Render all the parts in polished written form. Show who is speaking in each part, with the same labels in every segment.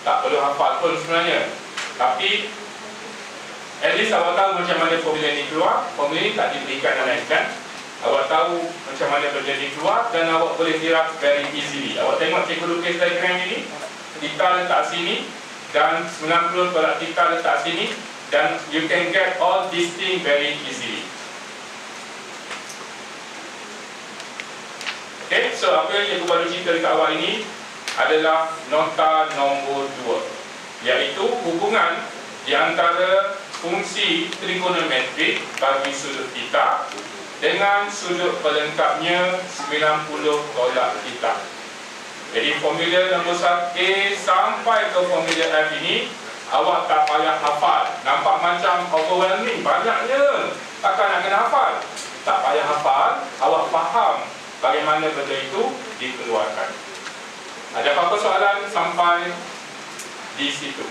Speaker 1: Tak perlu hafal pun sebenarnya. Tapi at least awak tahu macam mana formula ni keluar. Formula ni tak diberikan dalam exam. Awak tahu macam mana benda ni keluar dan awak boleh dirap very easily. Awak tengok cikgu lukis diagram ini, theta letak sini dan 90 tolak theta letak sini, dan you can get all these things very easily. Okay, so apa yang cikgu baru cerita dekat awal ini adalah nota nombor 2, iaitu hubungan di antara fungsi trigonometrik bagi sudut theta dengan sudut pelengkapnya 90 tolak theta. Jadi formula nombor 1A sampai ke formula F ini awak tak payah hafal. Nampak macam overwhelming, banyaknya, takkan nak kena hafal. Tak payah hafal, awak faham bagaimana benda itu dikeluarkan. Ada apa-apa soalan sampai di situ?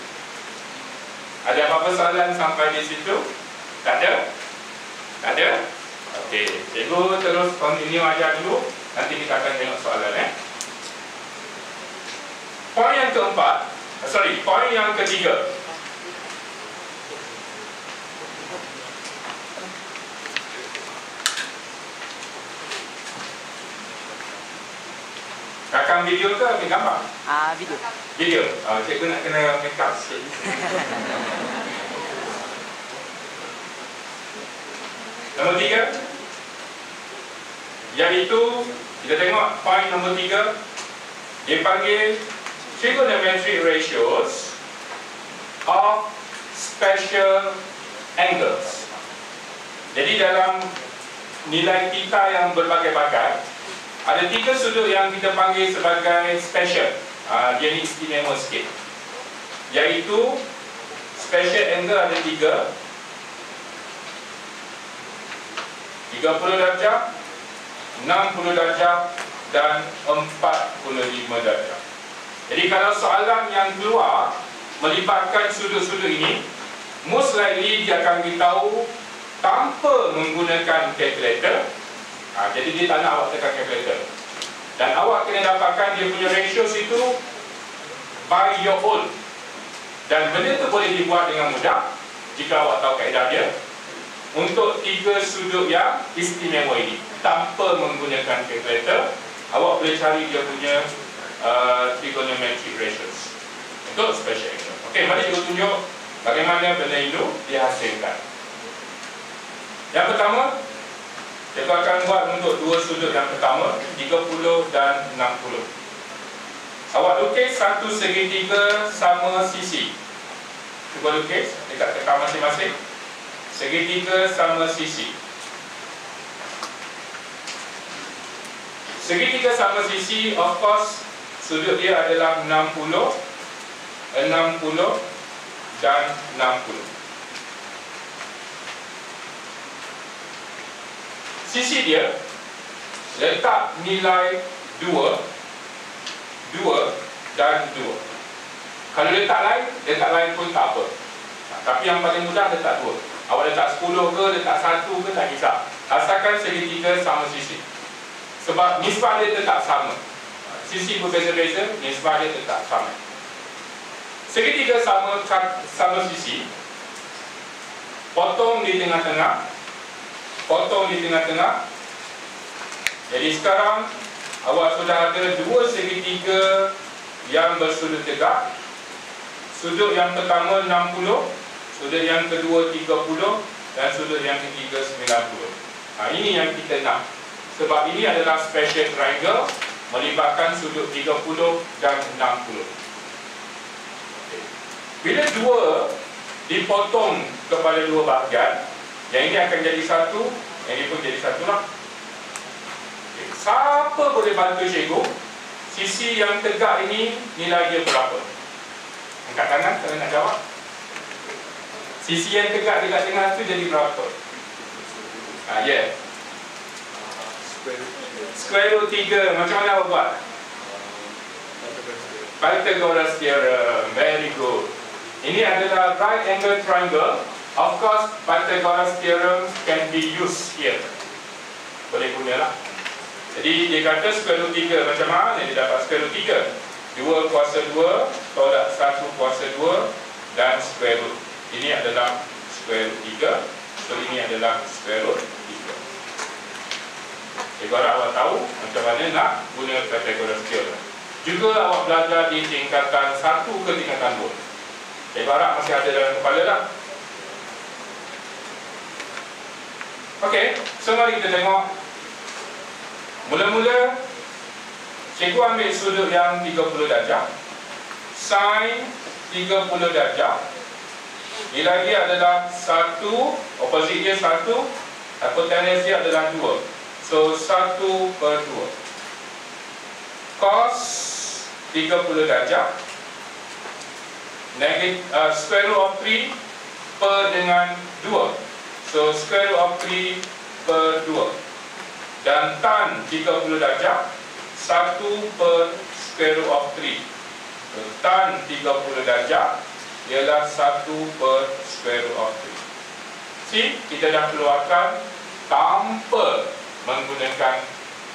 Speaker 1: Ada apa-apa soalan sampai di situ? Tak ada? Tak ada? Okey, cikgu terus continue ajar dulu. Nanti kita akan tengok soalan. Poin yang keempat, poin yang ketiga. Rakam video ke ambil gambar?
Speaker 2: Video.
Speaker 1: Video. Cikgu nak kena make up sikit. Nombor 3, iaitu kita tengok poin nombor 3, dia panggil trigonometric ratios of special angles. Jadi dalam nilai theta yang berbagai-bagai, ada 3 sudut yang kita panggil sebagai special. Dia ni istimewa sikit, iaitu special angle ada 3, 30 darjah, 60 darjah dan 45 darjah. Jadi kalau soalan yang keluar melibatkan sudut-sudut ini, most likely dia akan beritahu tanpa menggunakan calculator. Jadi dia tak nak awak tekan calculator. Dan awak kena dapatkan dia punya ratios itu by your own. Dan benda itu boleh dibuat dengan mudah jika awak tahu kaedah dia, untuk 3 sudut yang istimewa ini. Tanpa menggunakan calculator, awak boleh cari dia punya trigonometric ratios untuk special angle. Okey, mari kita tunjuk bagaimana benda itu dihasilkan. Yang pertama, kita akan buat untuk 2 sudut yang pertama, 30 dan 60. Awak lukis satu segitiga sama sisi. Cuba lukis dekat kertas masing-masing. Segitiga sama sisi. Segitiga sama sisi, of course, sudut dia adalah 60, 60 dan 60. Sisi dia letak nilai 2, 2 dan 2. Kalau letak lain pun tak apa. Tapi yang paling mudah letak 2. Awak letak 10 ke, letak 1 ke, tak kisah. Asalkan segitiga sama sisi. Sebab nisbah dia tetap sama. Sisi berbeza-beza, nisbah dia tetap sama. Segitiga sama sisi, potong di tengah-tengah. Potong di tengah-tengah. Jadi sekarang awak sudah ada 2 segitiga yang bersudut tegak. Sudut yang pertama 60, sudut yang kedua 30 dan sudut yang ketiga 90. Ini yang kita nak. Sebab ini adalah special triangle melibatkan sudut 30 dan 60. Bila 2 dipotong kepada 2 bahagian, yang ini akan jadi 1, yang ini pun jadi 1 lah. Siapa boleh bantu cikgu? Sisi yang tegak ini nilai dia berapa? Angkat tangan kalau nak jawab. Sisi yang tegak dekat tengah tu jadi berapa? Yeah. Square root 3. Macam mana awak buat? Pythagoras theorem. Very good. Ini adalah right angle triangle. Of course, Pythagoras theorem can be used here. Boleh gunalah. Jadi dia kata square root 3 macam mana dia dapat square root 3? 2 kuasa 2 tolak 1 dan square root. Ini adalah square root 3. So ini adalah square root 3. Ibarat awak tahu macam mana nak guna Pythagoras theorem. Juga awak belajar di tingkatan 1 ke tingkatan 2. Ibarat masih ada dalam kepala lah. Okey, so mari kita tengok. Mula-mula cikgu ambil sudut yang 30 darjah, sin 30 darjah. Ini lagi adalah 1, opposite dia 1, hypotenuse dia adalah 2. So 1/2. Cos 30 darjah, square root of 3 per dengan 2. So square root of 3 per 2. Dan tan 30 darjah, 1 per square root of 3. So, tan 30 darjah ialah 1 per square root of 3. See, kita dah keluarkan tanpa menggunakan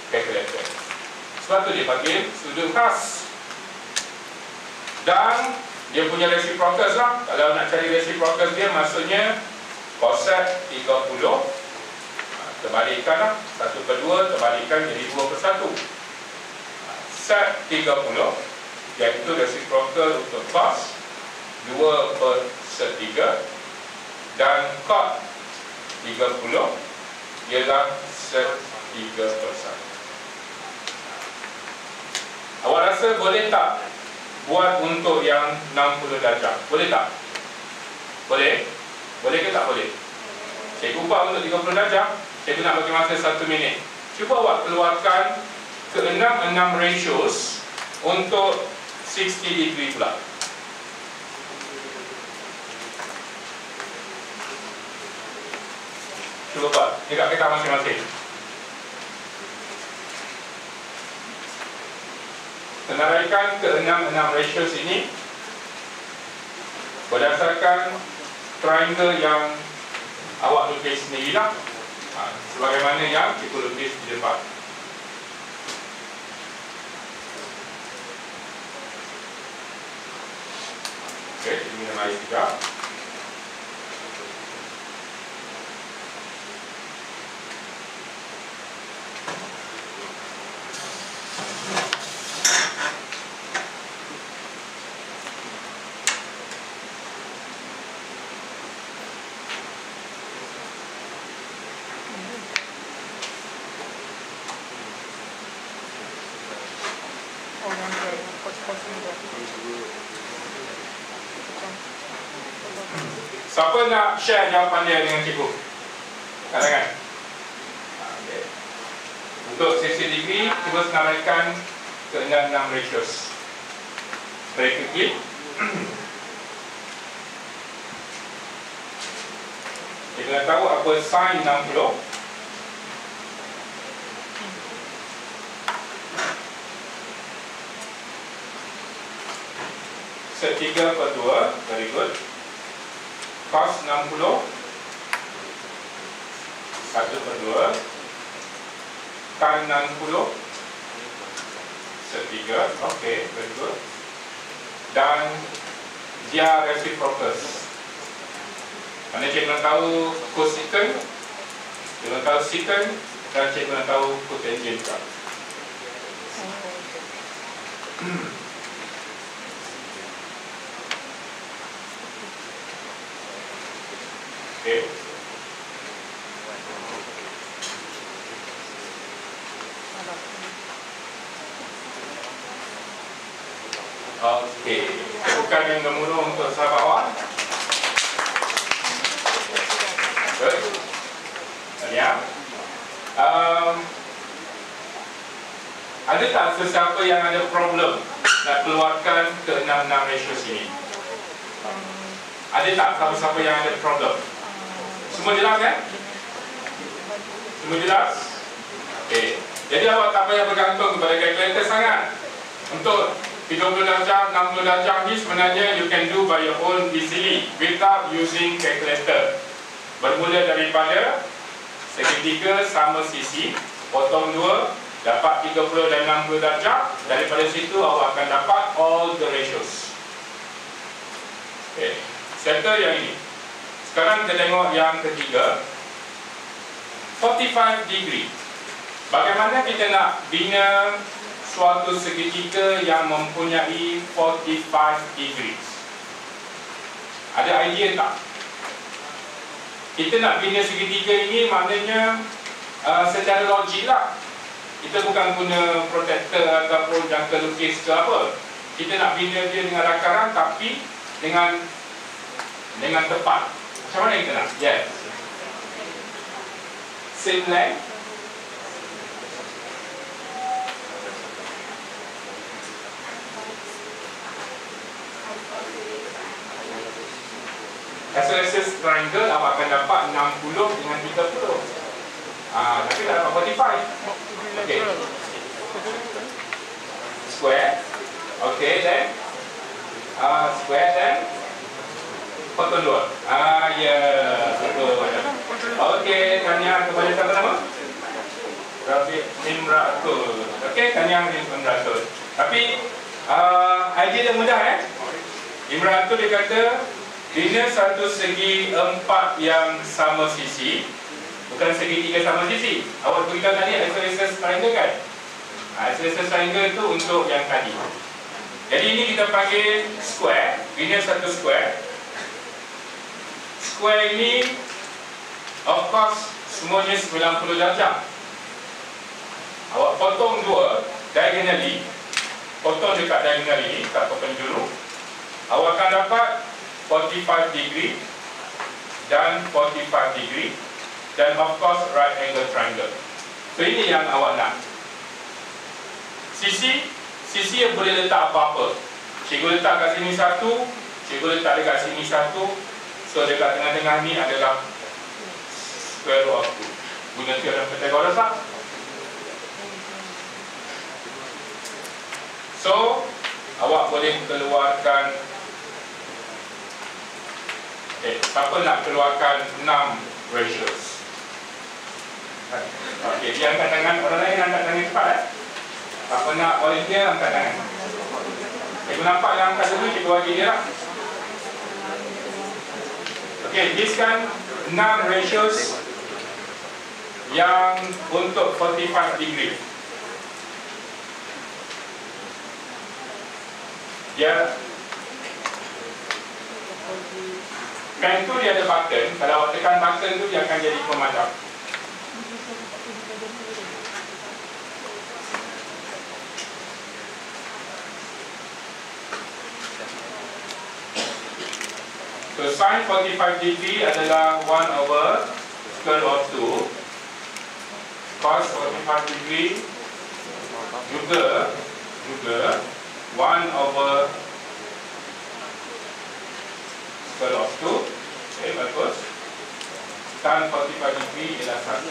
Speaker 1: kalkulator. Sebab tu dia panggil sudut khas. Dan dia punya reciprocals lah. Kalau nak cari reciprocals dia, maksudnya cosec 30 terbalikkan lah, 1/2 terbalikkan jadi 2/1. Sec 30 iaitu reciprocal untuk cos 2/3, dan cot 30 ialah sec 3/1. Awak rasa boleh tak buat untuk yang 60 darjah? Boleh tak? Boleh? Boleh ke tak boleh? Cikgu buat untuk 30 darjah. Cikgu nak bagi masa 1 minit. Cuba awak keluarkan ke-6 ratios untuk 60 degree pula. Cuba buat dekat kertas masing-masing. Senaraikan ke-6 ratios ini berdasarkan triangle yang awak lukis sendirilah, sebagaimana yang cikgu lukis di depan. Okey, ini minimize sekejap. Siapa nak share jawapan dia dengan cikgu? Kat tangan. Okay. Untuk 60 degree, cuba senaraikan ke-6 ratios. Very quickly. Kita nak tahu apa sin 60. Sec 3/2, very good. Cos 60 1/2, tan 60 sec 3, okay, very good. Dan dia reciprocals. Mana cikgu nak tahu cosecant, cikgu nak tahu secant, dan cikgu nak tahu cotangent juga. Okay. Okey, bukan yang gemuruh untuk sahabat awak. Good. Ya. Ada tak sesiapa yang ada problem nak keluarkan ke-6 ratios ini? Ada tak siapa-siapa yang ada problem? Semua jelas kan? Semua jelas? Okey. Jadi awak tak payah bergantung kepada kalkulator sangat. Untuk 30 darjah, 60 darjah ni sebenarnya you can do by your own easily without using calculator. Bermula daripada segitiga sama sisi, potong 2, dapat 30 dan 60 darjah. Daripada situ awak akan dapat all the ratios. Okay. Settle yang ini. Sekarang kita tengok yang ketiga, 45 degree. Bagaimana kita nak bina suatu segitiga yang mempunyai 45 degrees? Ada idea tak? Kita nak bina segitiga ini maknanya secara logik lah. Kita bukan guna protektor ataupun jangka lukis ke apa. Kita nak bina dia dengan rakaran tapi dengan tepat. Macam mana kita nak? Yes. Same length. Isosceles triangle awak akan dapat 60 dengan 30. Tapi tak dapat 45. Okay. Square. Okay, then square then potong 2. Ya, betul. Okay, tanya kepada siapa nama? Rafiq Imratul. Okay, tanya Imratul. Tapi idea dia mudah Imratul dia kata bina satu segi 4 yang sama sisi, bukan segi 3 sama sisi. Awak beritahu tadi isosceles triangle kan? Isosceles triangle itu untuk yang tadi. Jadi ini kita panggil square. Bina satu square. Square ini of course semuanya 90 darjah. Awak potong 2 diagonally. Potong dekat diagonal ini, kat penjuru. Awak akan dapat 45 degree dan 45 degree dan of course right angle triangle. So ini yang awak nak. Sisi yang boleh letak apa-apa. Cikgu letak kat sini satu, cikgu letak dekat sini satu. So dekat tengah-tengah ni adalah square root of 2. Guna teorem Pythagoras lah. So awak boleh keluarkan, siapa nak keluarkan 6 ratios? Okey, dia angkat tangan. Orang lain angkat tangan cepat Siapa nak volunteer angkat tangan? Cikgu nampak yang angkat dulu, cikgu bagi dia lah. Okey, listkan 6 ratios yang untuk 45 degree. Ya. Pen tu dia ada button. Kalau awak tekan button tu dia akan jadi pemadam. So sin 45 degree adalah 1 over square root of 2. Cos 45 degree juga 1 over square root of 2. Okay, bagus. Tan 45 degree ialah 1.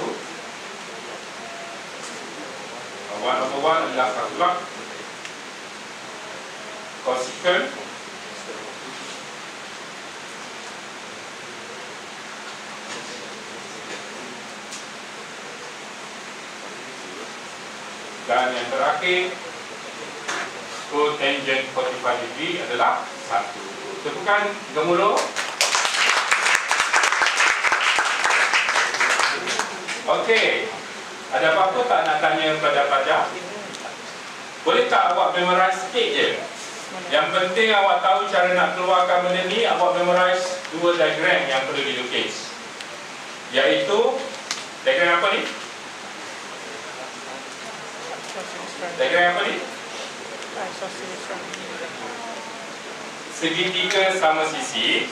Speaker 1: 1 over 1 adalah 1 lah. Cosecant dan yang terakhir cotangent 45 degree adalah 1. Tepukan gemuruh. Okey. Ada apa-apa tak nak tanya kepada pelajar? Boleh tak awak memorize sikit je? Yang penting awak tahu cara nak keluarkan benda ni. Awak memorize 2 diagram yang perlu dilukis. Iaitu diagram apa ni? Diagram apa ni? Segitiga sama sisi.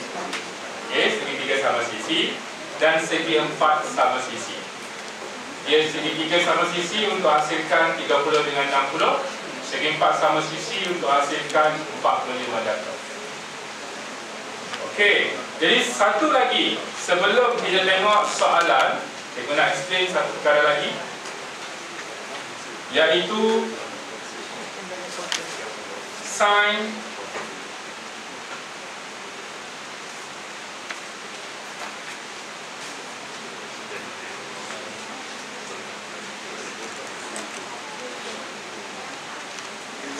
Speaker 1: Okay, segitiga sama sisi. Dan segi 4 sama sisi. Dia segitiga sama sisi untuk hasilkan 30 dengan 60. Segi 4 sama sisi untuk hasilkan 45 darjah. Okey, jadi satu lagi sebelum kita tengok soalan, saya nak explain satu perkara lagi, iaitu sin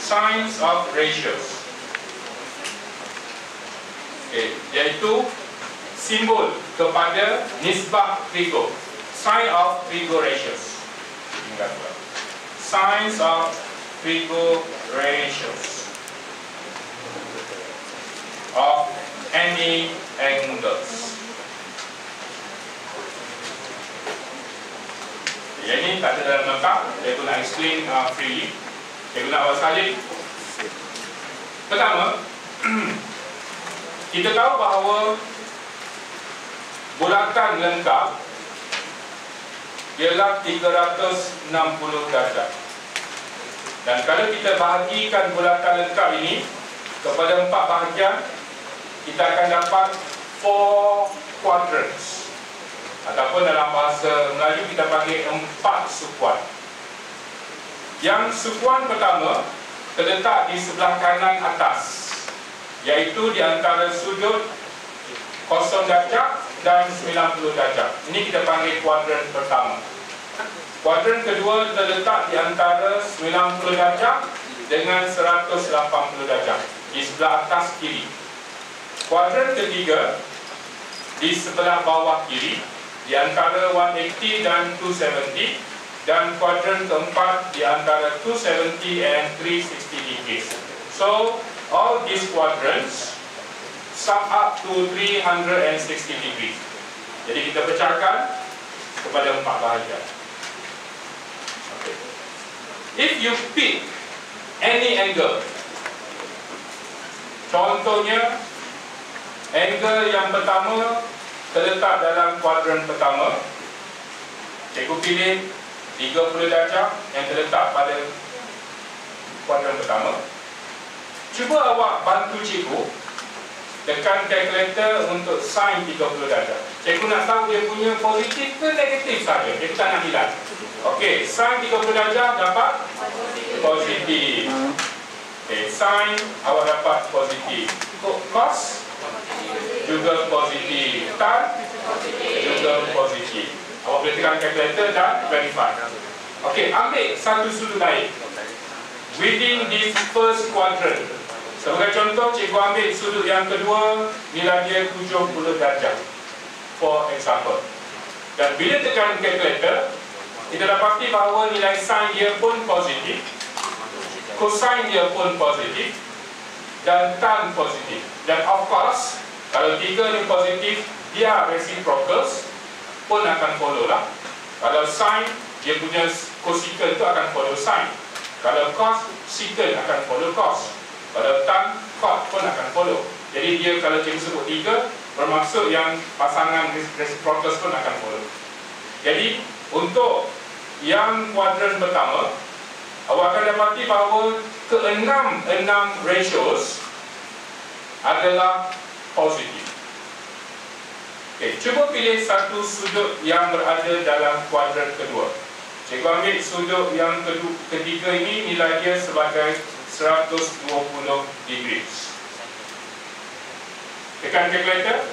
Speaker 1: signs of ratios. Iaitu simbol kepada nisbah Figo, sign of Figo ratios. Signs of Figo ratios of any angles. Yang ini tak ada dalam notak, saya guna explain freely. Saya guna awal sekali. Pertama, kita tahu bahawa bulatan lengkap ialah 360 darjah. Dan kalau kita bahagikan bulatan lengkap ini kepada 4 bahagian, kita akan dapat 4 quadrants, ataupun dalam bahasa Melayu kita panggil 4 sukuan. Yang sukuan pertama terletak di sebelah kanan atas, iaitu di antara sudut 0 darjah dan 90 darjah. Ini kita panggil kuadran pertama. Kuadran kedua terletak di antara 90 darjah dengan 180 darjah di sebelah atas kiri. Kuadran ketiga di sebelah bawah kiri di antara 180 dan 270, dan kuadran keempat di antara 270 and 360 degrees. So all these quadrants sum up to 360 degrees. Jadi kita pecahkan kepada 4 bahagian. Okay. If you pick any angle, contohnya angle yang pertama terletak dalam kuadran pertama, cikgu pilih 30 darjah yang terletak pada kuadran pertama. Cuba awak bantu cikgu tekan kalkulator untuk sin 30 darjah. Cikgu nak tahu dia punya positif ke negatif saja. Cikgu tak nak hilang. Okey, sin 30 darjah dapat positif. Okey, sin awak dapat positif. Cos juga positif. Tan juga positif. Awak boleh tekan kalkulator dan verify. Okey, ambil satu sudut lain within this first quadrant. Sebagai contoh, cikgu ambil sudut yang kedua, nilai dia 70 darjah, for example. Dan bila tekan kalkulator, kita dapati bahawa nilai sin dia pun positif, cosine dia pun positif, dan tan positif. Dan of course, kalau tiga ni positif, dia reciprocals pun akan follow lah. Kalau sin, dia punya cosecant tu akan follow sin. Kalau cos, secant akan follow cos. Kalau tan, cot pun akan follow. Jadi dia kalau cikgu sebut 3, bermaksud yang pasangan reciprocals pun akan follow. Jadi untuk yang kuadran pertama, awak akan dapati bahawa ke-6 ratios adalah positif. Okay, cuba pilih satu sudut yang berada dalam kuadran kedua. Cikgu ambil sudut yang ketiga ini, nilai dia sebagai 120 degrees. Tekan kalkulator.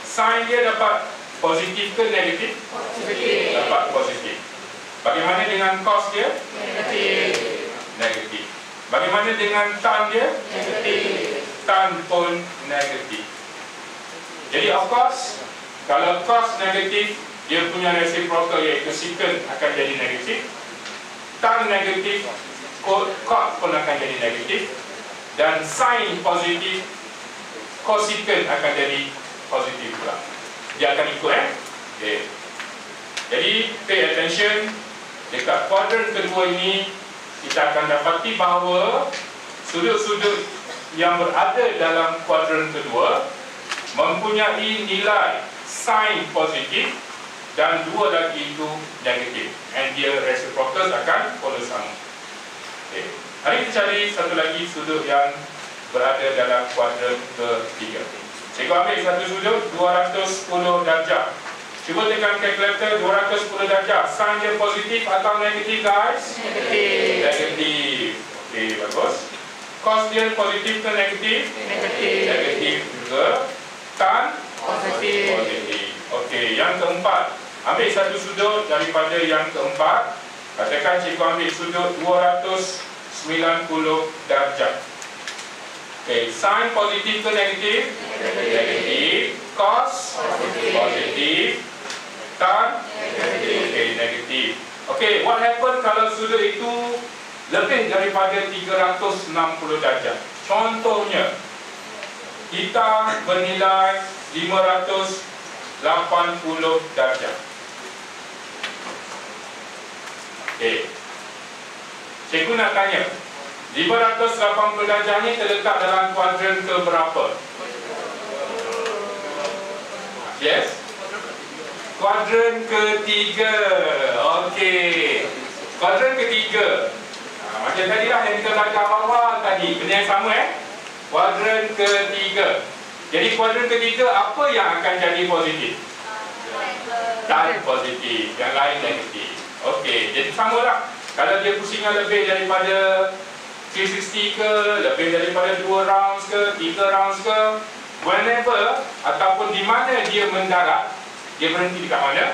Speaker 1: Sin dia dapat positif ke negatif? Positif. Dapat positif. Bagaimana dengan cos dia? Negatif. Negatif. Bagaimana dengan tan dia? Negatif. Tan pun negatif. Jadi of course, kalau cos negatif, dia punya reciprocal iaitu secant akan jadi negatif. Tan negatif, cot pun akan jadi negatif. Dan sin positif, cosecant akan jadi positif pula. Dia akan ikut okay. Jadi pay attention. Dekat kuadran kedua ini, kita akan dapati bahawa sudut-sudut yang berada dalam kuadran kedua mempunyai nilai sin positif dan dua lagi itu negatif, and dia reciprocals akan follow sama. Okay. Mari kita cari satu lagi sudut yang berada dalam kuadran ketiga. Cikgu ambil satu sudut 210 darjah. Cuba tekan kalkulator. 210 darjah. Sin dia positif atau negatif, guys? Negatif. Negatif. Okey, bagus. Cos dia positif ke negatif? Negatif. Negatif juga. Tan? Positif. Positif. Okey, yang keempat. Ambil satu sudut daripada yang keempat. Katakan cikgu ambil sudut 290 darjah. Okay, sign positif ke negatif? Negatif. Cos? Positif. Tan? Okay, negatif. Okay, what happen kalau sudut itu lebih daripada 360 darjah? Contohnya, kita bernilai 580 darjah. Okay. Cikgu nak tanya, 580 darjah ni terletak dalam kuadran ke berapa? Yes? Kuadran ketiga. Okey. Kuadran ketiga. Macam tadi lah yang kita belajar awal tadi. Benda yang sama Kuadran ketiga. Jadi kuadran ketiga apa yang akan jadi positif? Tan positif. Yang lain negatif. Okey. Jadi samalah. Kalau dia pusingnya lebih daripada 360 ke, lebih daripada 2 rounds ke, 3 rounds ke, whenever ataupun di mana dia mendarat, dia berhenti dekat mana?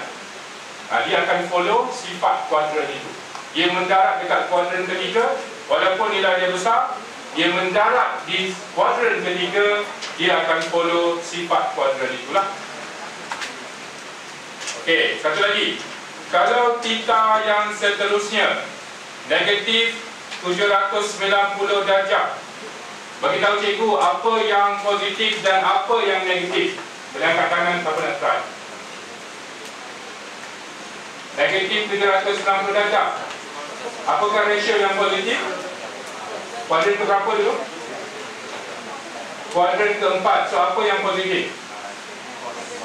Speaker 1: Dia akan follow sifat kuadran itu. Dia mendarat dekat kuadran ketiga, walaupun nilai dia besar, dia mendarat di kuadran ketiga, dia akan follow sifat kuadran itulah. Okey, satu lagi. Kalau theta yang seterusnya negatif 790 darjah, bagi tahu cikgu apa yang positif dan apa yang negatif. Boleh angkat tangan siapa nak try. Negatif 760 darjah. Apakah ratio yang positif? Kuadran ke berapa dulu? Kuadran keempat. So apa yang positif?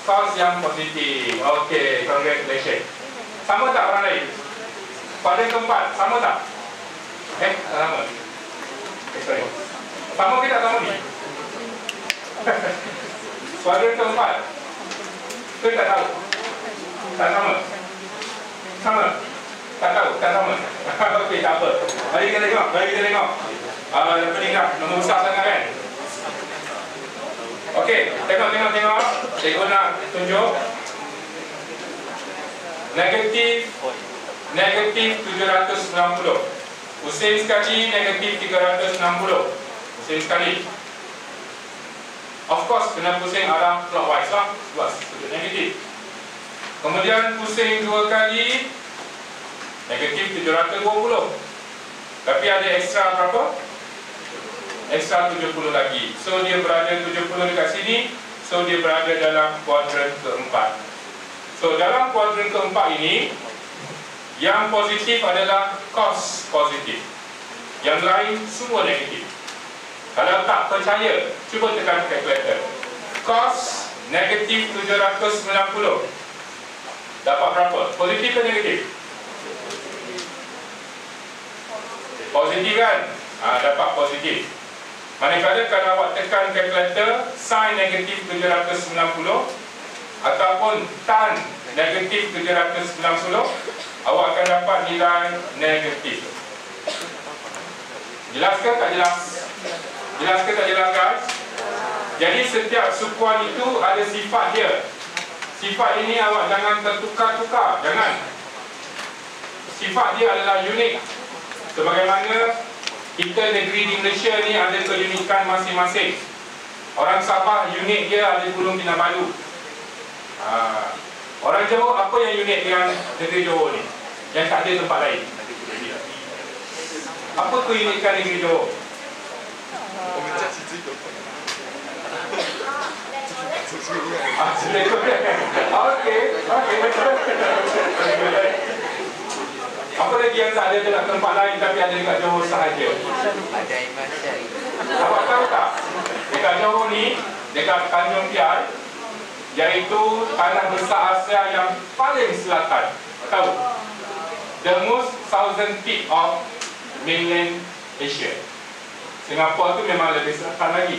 Speaker 1: Cos yang positif. Okey, congratulations. Sama tak orang lain? Kuadran keempat, sama tak? Tak sama. Sorry. Sama ke tak sama ni? Kuadran keempat. Kita tak tahu. Tak sama. Sama. Tak tahu, tak sama. Okey, tak apa. Mari kita tengok, apa ni dah, nombor besar sangat kan? Okey, tengok. Cikgu nak tunjuk. Negatif 790. Pusing sekali negatif 360. Pusing sekali. Of course kena pusing arah clockwise lah, sebab sudut negatif. Kemudian pusing 2 kali negatif 720. Tapi ada ekstra berapa? Ekstra 70 lagi. So dia berada 70 dekat sini. So dia berada dalam kuadran keempat. So dalam kuadran keempat ini, yang positif adalah cos positif, yang lain semua negatif. Kalau tak percaya, cuba tekan kalkulator. Cos negatif 790 dapat berapa? Positif ke negatif? Positif kan? Dapat positif. Manakala kalau awak tekan kalkulator sin negatif 790 ataupun tan negatif 790, awak akan dapat nilai negatif. Jelas ke tak jelas? Jelas ke tak jelas guys? Jadi setiap sukuan itu ada sifat dia. Sifat ini awak jangan tertukar-tukar. Jangan. Sifat dia adalah unik. Sebagaimana kita negeri di Malaysia ni ada keunikan masing-masing. Orang Sabah unik dia ada Gunung Kinabalu. Orang Johor apa yang unik dengan negeri Johor ni? Yang tak ada tempat lain. Apa keunikan negeri Johor? Okey. Apa lagi yang tak ada dekat tempat lain tapi ada dekat Johor sahaja?
Speaker 2: Ada imasyari.
Speaker 1: Awak tahu tak? Dekat Johor ni, dekat Tanjung Piai, iaitu tanah besar Asia yang paling selatan. Tahu? The most southern tip of mainland Asia. Singapura tu memang lebih selatan lagi.